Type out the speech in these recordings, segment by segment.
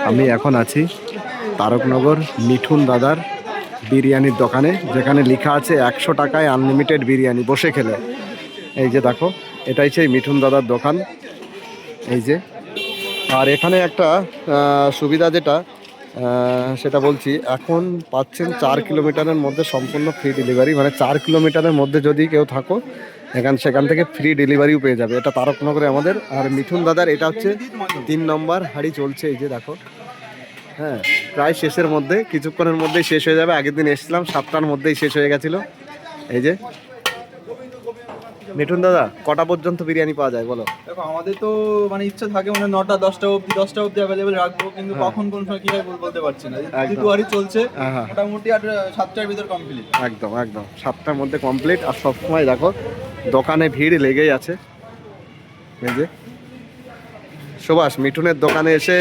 আমি এখন আছি তারকনগর মিঠুন দাদার বিরিয়ানির দোকানে, যেখানে লেখা আছে 100 টাকায় আনলিমিটেড বিরিয়ানি বসে খেলে। এই যে দেখো, এটাই সেই মিঠুন দাদার দোকান। এই যে, আর এখানে একটা সুবিধা যেটা সেটা বলছি, এখন পাচ্ছেন 4 কিলোমিটারের মধ্যে সম্পূর্ণ ফ্রি ডেলিভারি। মানে 4 কিলোমিটারের মধ্যে যদি কেউ থাকো সেখান থেকে ফ্রি ডেলিভারিও পেয়ে যাবে। এটা তারকনগরে আমাদের। আর মিঠুন দাদার এটা হচ্ছে 3 নম্বর হাঁড়ি চলছে। এই যে দেখো, হ্যাঁ, প্রায় শেষের মধ্যে, কিছুক্ষণের মধ্যেই শেষ হয়ে যাবে। আগের দিন এসেছিলাম 7টার মধ্যেই শেষ হয়ে গেছিলো। এই যে মিঠুন দাদা, কটা পর্যন্ত বিরিয়ানি পাওয়া যায় বলো? দেখো, আমাদের তো মানে ইচ্ছা থাকে মানে 9টা 10টা অবধি অ্যাভেলেবেল রাখবো, কিন্তু কখন কোন সময় কি হয় বলতে পারছি না। দুয়ারি চলছে মোটামুটি, আর 7টার ভিতর কমপ্লিট। একদম 7টার মধ্যে কমপ্লিট। আর সবসময় দেখো দোকানে ভিড় লেগেই আছে। এই যে সুভাষ, মিঠুনের দোকানে এসে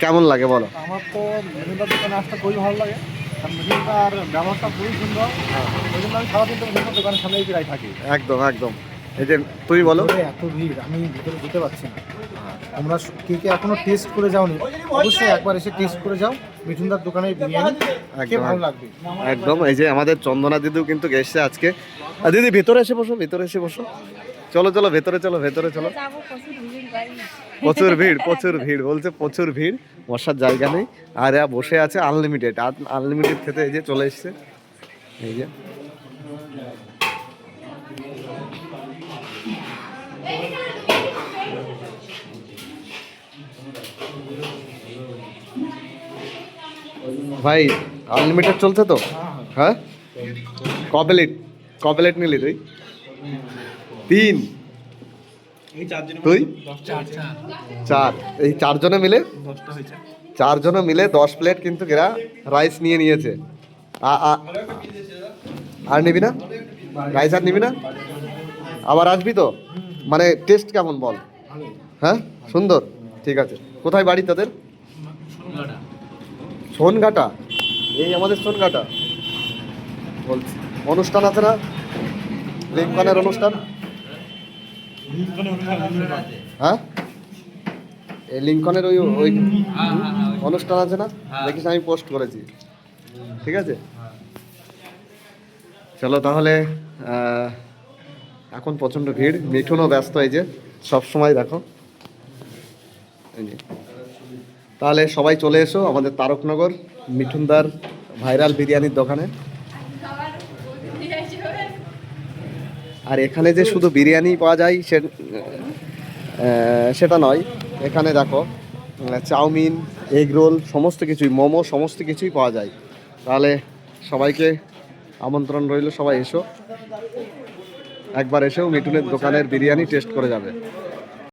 কেমন লাগে বলো? আমার তো মিঠুনদার দোকানে আসতে খুবই ভালো লাগে, কারণ মিঠুনদার ব্যবহারটা খুবই সুন্দর। ওই জন্য আমি সারাদিন তো মিঠুনের দোকানের সামনেই প্রায় থাকি। একদম। এই যে তুমি বলো। এত ভিড়, আমি ভিতরে যেতে পারছি না। তোমরা কে এখনো টেস্ট করে যাওনি, অবশ্যই একবার এসে টেস্ট করে যাও মিঠুনদার দোকানের বিরিয়ানি, খেয়ে ভালো লাগবে একদম। এই যে আমাদের চন্দনা দিদিও কিন্তু এসছে আজকে। দিদি ভিতরে এসে বসো, চলো ভেতরে চলো। প্রচুর ভিড় বলছে, প্রচুর ভিড়, বসার জায়গা নেই। আর বসে আছে আনলিমিটেড খেতে। এই যে চলে এসছে। এই যে ভাই, আনলিমিটেড চলছে তো? হ্যাঁ, ক প্লেট নিলি তুই? 3। তুই 4। এই 4 জনে মিলে 10 প্লেট কিন্তু এরা রাইস নিয়েছে। আর নিবি না রাইস? আর নিবি না? আবার আসবি তো? মানে টেস্ট কেমন বল? হ্যাঁ, সুন্দর। ঠিক আছে। কোথায় বাড়ি তাদের? সোনঘাটা। এই আমাদের সোনঘাটা বলছি। অনুষ্ঠান আছে না, লিঙ্কনের অনুষ্ঠান? হ্যাঁ, এই লিঙ্কনের ওই অনুষ্ঠান আছে না? দেখিস, আমি পোস্ট করেছি। ঠিক আছে, চলো তাহলে। এখন প্রচণ্ড ভিড়, মিঠুনও ব্যস্ত। এই যে সব সময় দেখো। তাহলে সবাই চলে এসো আমাদের তারকনগর মিঠুনদার ভাইরাল বিরিয়ানির দোকানে। আর এখানে যে শুধু বিরিয়ানি পাওয়া যায় সেটা নয়, এখানে দেখো চাউমিন, এগ রোল, সমস্ত কিছুই, মোমো, সমস্ত কিছুই পাওয়া যায়। তাহলে সবাইকে আমন্ত্রণ রইল, সবাই এসো, একবার এসেও মিঠুনের দোকানের বিরিয়ানি টেস্ট করে যাবে।